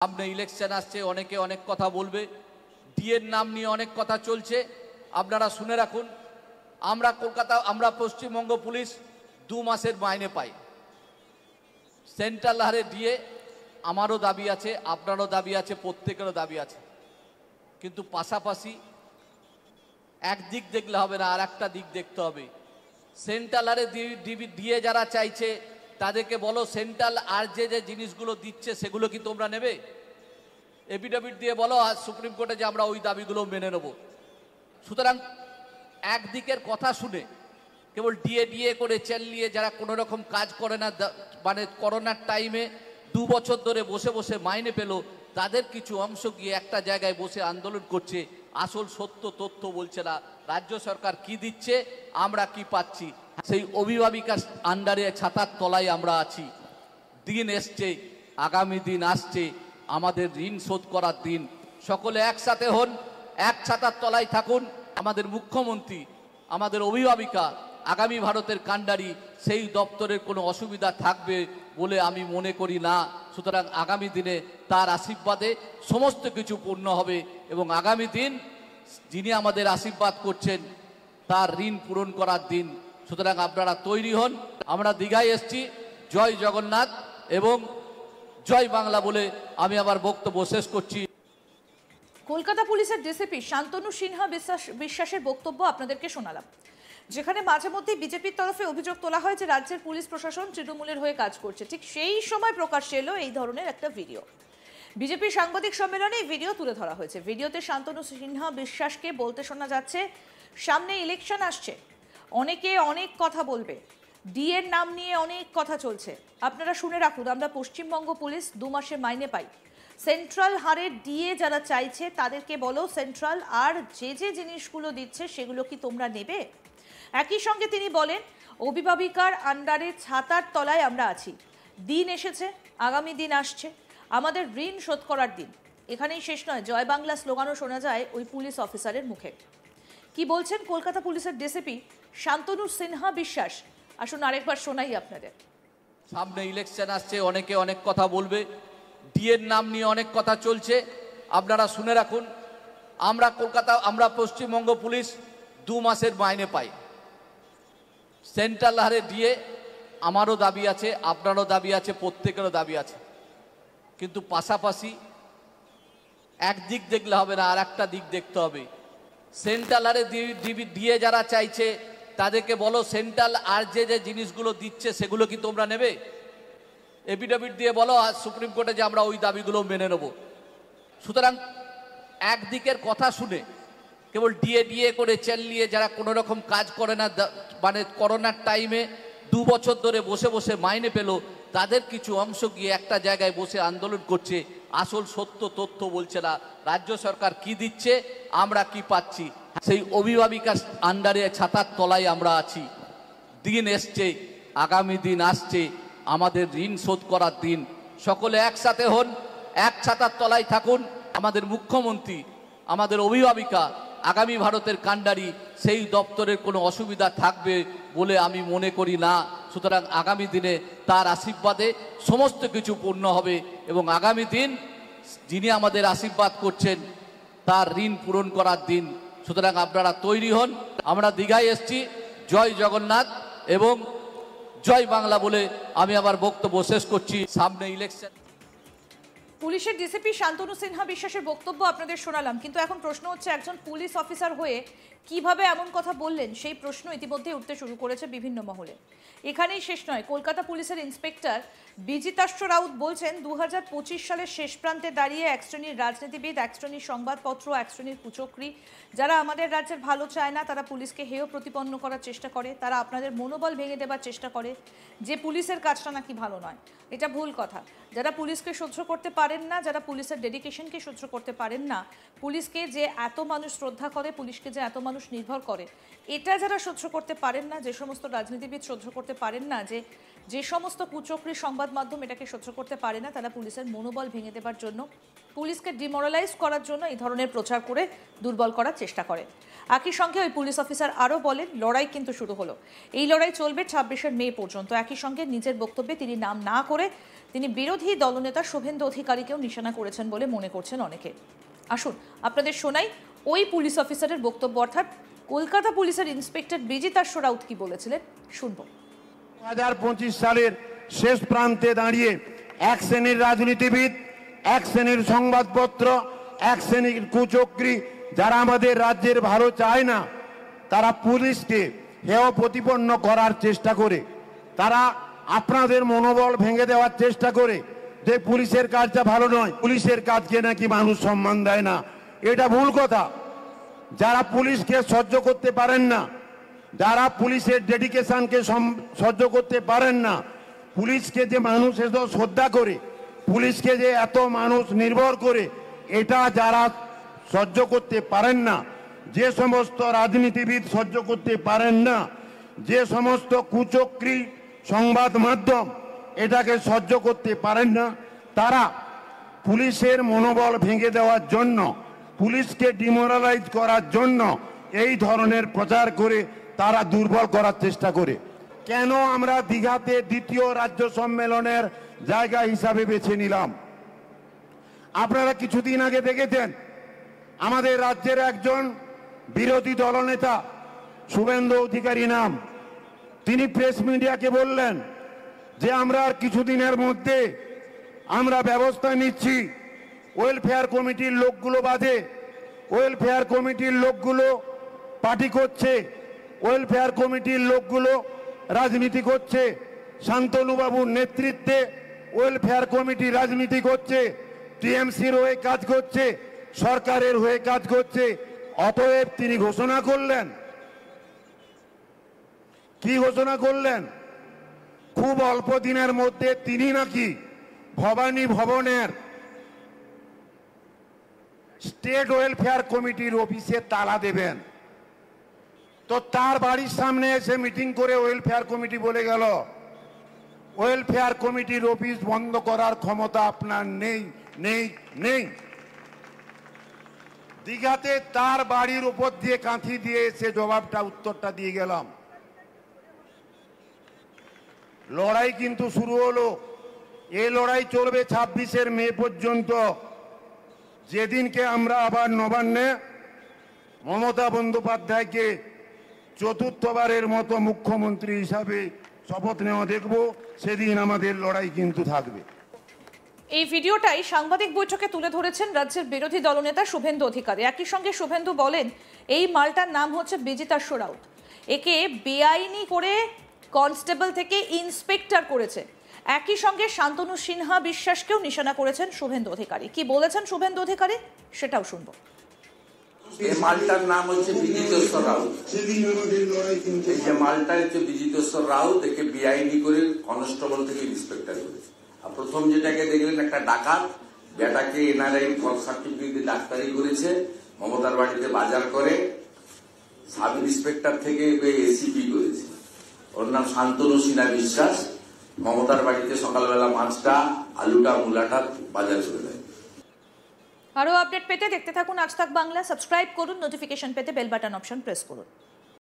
সামনে ইলেকশন আসছে, অনেকে অনেক কথা বলবে। ডিএর নাম নিয়ে অনেক কথা চলছে, আপনারা শুনে রাখুন। আমরা পশ্চিমবঙ্গ পুলিশ 2 মাসের মাইনে পাই। সেন্ট্রাল হারে ডিএ আমারও দাবি আছে, আপনারও দাবি আছে, প্রত্যেকেরও দাবি আছে। কিন্তু পাশাপাশি একদিক দেখলে হবে না, আর একটা দিক দেখতে হবে। সেন্ট্রাল হারে ডিএ যারা চাইছে তাদেরকে বলো, সেন্ট্রাল আর যে জিনিসগুলো দিচ্ছে সেগুলো কি তোমরা নেবে? এফিডেভিট দিয়ে বলো আজ সুপ্রিম কোর্টে যে আমরা ওই দাবিগুলো মেনে নেব। সুতরাং একদিকের কথা শুনে কেবল ডিএ করে চালিয়ে যারা কোনো রকম কাজ করে না, মানে করোনার টাইমে 2 বছর ধরে বসে বসে মাইনে পেল, তাদের কিছু অংশ গিয়ে একটা জায়গায় বসে আন্দোলন করছে, আসল সত্য তথ্য বলছে না। রাজ্য সরকার কি দিচ্ছে, আমরা কি পাচ্ছি, সেই অভিভাবিকার আন্ডারে ছাতার তলায় আমরা আছি। দিন এসছে, আগামী দিন আসছে, আমাদের ঋণ শোধ করার দিন। সকলে একসাথে হন, এক ছাতার তলায় থাকুন। আমাদের মুখ্যমন্ত্রী, আমাদের অভিভাবিকা, আগামী ভারতের কাণ্ডারি, সেই দপ্তরের কোনো অসুবিধা থাকবে বলে আমি মনে করি না। সুতরাং আগামী দিনে তার আশীর্বাদে সমস্ত কিছু পূর্ণ হবে এবং আগামী দিন যিনি আমাদের আশীর্বাদ করছেন তার ঋণ পূরণ করার দিন। সুতরাং আপনারা তৈরি হন। আমরা দীঘায় এসছি। জয় জগন্নাথ এবং জয় বাংলা বলে আমি আমার বক্তব্য শেষ করছি। কলকাতা পুলিশের ডিসিপি শান্তনু সিনহা বিশ্বাসের বক্তব্য আপনাদেরকে শোনালাম, যেখানে মাঝে মধ্যে বিজেপির তরফে অভিযোগ তোলা হয় যে রাজ্যের পুলিশ প্রশাসন তৃণমূলের হয়ে কাজ করছে। ঠিক সেই সময় প্রকাশ্যে এলো এই ধরনের একটা ভিডিও। বিজেপির সাংবাদিক সম্মেলনে এই ভিডিও তুলে ধরা হয়েছে। ভিডিওতে শান্তনু সিনহা বিশ্বাসকে বলতে শোনা যাচ্ছে, সামনে ইলেকশন আসছে, অনেকে অনেক কথা বলবে, ডিএর নাম নিয়ে অনেক কথা চলছে। আপনারা শুনে রাখুন, আমরা পশ্চিমবঙ্গ পুলিশ 2 মাসের মাইনে পাই। সেন্ট্রাল হারের ডিএ যারা চাইছে তাদেরকে বলো, সেন্ট্রাল আর যে জিনিসগুলো দিচ্ছে সেগুলো কি তোমরা নেবে? একই সঙ্গে তিনি বলেন, অভিভাবিকার আন্ডারে ছাতার তলায় আমরা আছি। দিন এসেছে, আগামী দিন আসছে, আমাদের ঋণ শোধ করার দিন। এখানেই শেষ নয়, জয় বাংলা স্লোগানও শোনা যায় ওই পুলিশ অফিসারের মুখে। কি বলছেন কলকাতা পুলিশের ডিসিপি শান্তনু সিনহা বিশ্বাস, আসুন আরেকবার শোনাই আপনাদের। সামনে ইলেকশন আসছে, অনেকে অনেক কথা বলবে। ডিএর নাম নিয়ে অনেক কথা চলছে, আপনারা শুনে রাখুন। আমরা পশ্চিমবঙ্গ পুলিশ 2 মাসের মাইনে পাই। সেন্ট্রাল হারে ডিএ আমারও দাবি আছে, আপনারও দাবি আছে, প্রত্যেকেরও দাবি আছে। কিন্তু পাশাপাশি একদিক দেখলে হবে না, আর একটা দিক দেখতে হবে। সেন্ট্রাল হারে ডিএ যারা চাইছে তাদেরকে বলো, সেন্ট্রাল আর যে জিনিসগুলো দিচ্ছে সেগুলো কি তোমরা নেবে? এফিডেভিট দিয়ে বলো আজ সুপ্রিম কোর্টে যে আমরা ওই দাবিগুলো মেনে নেব। সুতরাং একদিকের কথা শুনে কেবল ডিএ করে চালিয়ে যারা কোনো রকম কাজ করে না, মানে করোনার টাইমে 2 বছর ধরে বসে বসে মাইনে পেল, তাদের কিছু অংশ গিয়ে একটা জায়গায় বসে আন্দোলন করছে, আসল সত্য তথ্য বলছে না। রাজ্য সরকার কি দিচ্ছে, আমরা কি পাচ্ছি, সেই অভিভাবিকার আন্ডারে ছাতার তলায় আমরা আছি। দিন এসছে, আগামী দিন আসছে, আমাদের ঋণ শোধ করার দিন। সকলে একসাথে হন, এক ছাতার তলায় থাকুন। আমাদের মুখ্যমন্ত্রী, আমাদের অভিভাবিকা, আগামী ভারতের কাণ্ডারি, সেই দপ্তরের কোনো অসুবিধা থাকবে বলে আমি মনে করি না। সুতরাং আগামী দিনে তার আশীর্বাদে সমস্ত কিছু পূর্ণ হবে এবং আগামী দিন যিনি আমাদের আশীর্বাদ করছেন তার ঋণ পূরণ করার দিন। সুতরাং আপনারা তৈরি হন। আমরা দীঘায় এসছি। জয় জগন্নাথ এবং জয় বাংলা বলে আমি আমার বক্তব্য শেষ করছি। সামনে ইলেকশন। পুলিশের ডিসিপি শান্তনু সিনহা বিশ্বাসের বক্তব্য আপনাদের শোনালাম, কিন্তু এখন প্রশ্ন হচ্ছে, একজন পুলিশ অফিসার হয়ে কিভাবে এমন কথা বললেন, সেই প্রশ্ন ইতিমধ্যে উঠতে শুরু করেছে বিভিন্ন মহলে। এখানেই শেষ নয়, কলকাতা পুলিশের ইন্সপেক্টর বিজিতাশ্ব রাউত বলছেন, 2025 সালের শেষ প্রান্তে দাঁড়িয়ে এক শ্রেণীর রাজনীতিবিদ, এক শ্রেণীর সংবাদপত্র, এক শ্রেণীর কুচক্রী, যারা আমাদের রাজ্যের ভালো চায় না, তারা পুলিশকে হেয় প্রতিপন্ন করার চেষ্টা করে, তারা আপনাদের মনোবল ভেঙে দেবার চেষ্টা করে যে পুলিশের কাজটা নাকি ভালো নয়। এটা ভুল কথা। যারা পুলিশকে সহ্য করতে পারেন না, যারা পুলিশের ডেডিকেশনকে সহ্য করতে পারেন না, পুলিশকে যে এত মানুষ শ্রদ্ধা করে, পুলিশকে যে এত মানুষ নির্ভর করে, এটা যারা সহ্য করতে পারেন না, যে সমস্ত রাজনীতিবিদ সহ্য করতে পারেন না, যে সমস্ত কুচক্রী সংবাদ মাধ্যম এটাকে সহ্য করতে পারে না, তারা পুলিশের মনোবল ভেঙে দেবার জন্য, পুলিশকে ডিমোরালাইজ করার জন্য এই ধরনের প্রচার করে দুর্বল করার চেষ্টা করে। একই সঙ্গে ওই পুলিশ অফিসার আরও বলেন, লড়াই কিন্তু শুরু হলো, এই লড়াই চলবে 26শে মে পর্যন্ত। একই সঙ্গে নিজের বক্তব্যে তিনি নাম না করে তিনি বিরোধী দলনেতা শুভেন্দু অধিকারীকেও নিশানা করেছেন বলে মনে করছেন অনেকে। আসুন আপনাদের শোনাই ওই পুলিশ অফিসারের বক্তব্য, অর্থাৎ কলকাতা পুলিশের ইন্সপেক্টর বিজিতার্শ রাউত কি বলেছিলেন শুনবো। 2025 সালের শেষ প্রান্তে দাঁড়িয়ে এক শ্রেণীর রাজনীতিবিদ, এক শ্রেণীর সংবাদপত্র, এক শ্রেণীর কুচক্রী যারা আমাদের রাজ্যের ভালো চায় না, তারা পুলিশকে হেয় প্রতিপন্ন করার চেষ্টা করে, তারা আপনাদের মনোবল ভেঙে দেওয়ার চেষ্টা করে যে পুলিশের কাজটা ভালো নয়, পুলিশের কাজকে নাকি মানুষ সম্মান দেয় না। এটা ভুল কথা। যারা পুলিশকে সহ্য করতে পারেন না, যারা পুলিশের ডেডিকেশনকে সহ্য করতে পারেন না, পুলিশকে যে মানুষ এত শ্রদ্ধা করে, পুলিশকে যে এত মানুষ নির্ভর করে, এটা যারা সহ্য করতে পারেন না, যে সমস্ত রাজনীতিবিদ সহ্য করতে পারেন না, যে সমস্ত কুচক্রী সংবাদ মাধ্যম এটাকে সহ্য করতে পারেন না, তারা পুলিশের মনোবল ভেঙে দেওয়ার জন্য, পুলিশকে ডিমোরালাইজ করার জন্য এই ধরনের প্রচার করে তারা দুর্বল করার চেষ্টা করে। কেন আমরা দীঘাতে দ্বিতীয় রাজ্য সম্মেলনের জায়গা হিসাবে বেছে নিলাম? আপনারা কিছুদিন আগে দেখেছেন আমাদের রাজ্যের একজন বিরোধী দলনেতা শুভেন্দু অধিকারী নাম, তিনি প্রেস মিডিয়াকে বললেন যে আমরা আর কিছুদিনের মধ্যে আমরা ব্যবস্থা নিচ্ছি, ওয়েলফেয়ার কমিটির লোকগুলো বাদে, ওয়েলফেয়ার কমিটির লোকগুলো পার্টি করছে, ওয়েলফেয়ার কমিটির লোকগুলো রাজনীতি করছে, শান্তনুবাবুর নেতৃত্বে ওয়েলফেয়ার কমিটি রাজনীতি করছে, টিএমসির হয়ে কাজ করছে, সরকারের হয়ে কাজ করছে। অতএব তিনি ঘোষণা করলেন, কি ঘোষণা করলেন? খুব অল্প দিনের মধ্যে তিনি নাকি ভবানী ভবনের স্টেট ওয়েলফেয়ার কমিটির অফিসে তালা দেবেন। তো তার বাড়ির সামনে এসে মিটিং করে ওয়েলফেয়ার কমিটি বলে গেল, ওয়েলফেয়ার কমিটির অফিস বন্ধ করার ক্ষমতা আপনার নেই নেই নেই। দীঘাতে তার বাড়ির উপর দিয়ে কাঁথি দিয়ে এসে জবাবটা, উত্তরটা দিয়ে গেলাম। লড়াই কিন্তু শুরু হলো। এই লড়াই চলবে 26শে মে পর্যন্ত, যেদিনকে আমরা আবার নবান্নে মমতা বন্দ্যোপাধ্যায়কে চতুর্থবারের মতো মুখ্যমন্ত্রী হিসাবে শপথ নেওয়া দেখব, সেদিন আমাদের লড়াই কিন্তু থাকবে। এই ভিডিওটাই সাংবাদিক বৈঠকে তুলে ধরেছেন রাজ্যের বিরোধী দলনেতা শুভেন্দু অধিকারী। একই সঙ্গে শুভেন্দু বলেন এই মালটার নাম হচ্ছে বিজিতার্শ রাউত, একে বেআইনি করে কনস্টেবল থেকে ইন্সপেক্টর করেছে। একই সঙ্গে শান্তনু সিনহা বিশ্বাসকেও নিশানা করেছেন শুভেন্দু অধিকারী। কি বলেছেন শুভেন্দু অধিকারী সেটাও শুনবো। এই মালটার নাম হচ্ছে বিজিতেশ্বর রাউত। এই যে মালটা হচ্ছে বিজিতেশ্বর রাউত, একে বেআইনি করে কনস্টেবল থেকে ইন্সপেক্টর করেছে। আর প্রথম যেটাকে দেখলেন একটা ডাকাত, বেটাকে এনআরআই সার্টিফিকেট দিয়ে ডাক্তারি করেছে, মমতার বাড়িতে বাজার করে, সাব ইন্সপেক্টর থেকে এসিপি করেছে। ওর নাম শান্তনু সিনহা বিশ্বাস। মমতার বাড়িতে সকালবেলা মাছটা, আলুটা, মূলাটা বাজার করে দেয়। আরো আপডেট পেতে দেখতে থাকুন আজ তাক বাংলা। সাবস্ক্রাইব করুন, নোটিফিকেশন পেতে বেল বাটন অপশন প্রেস করুন।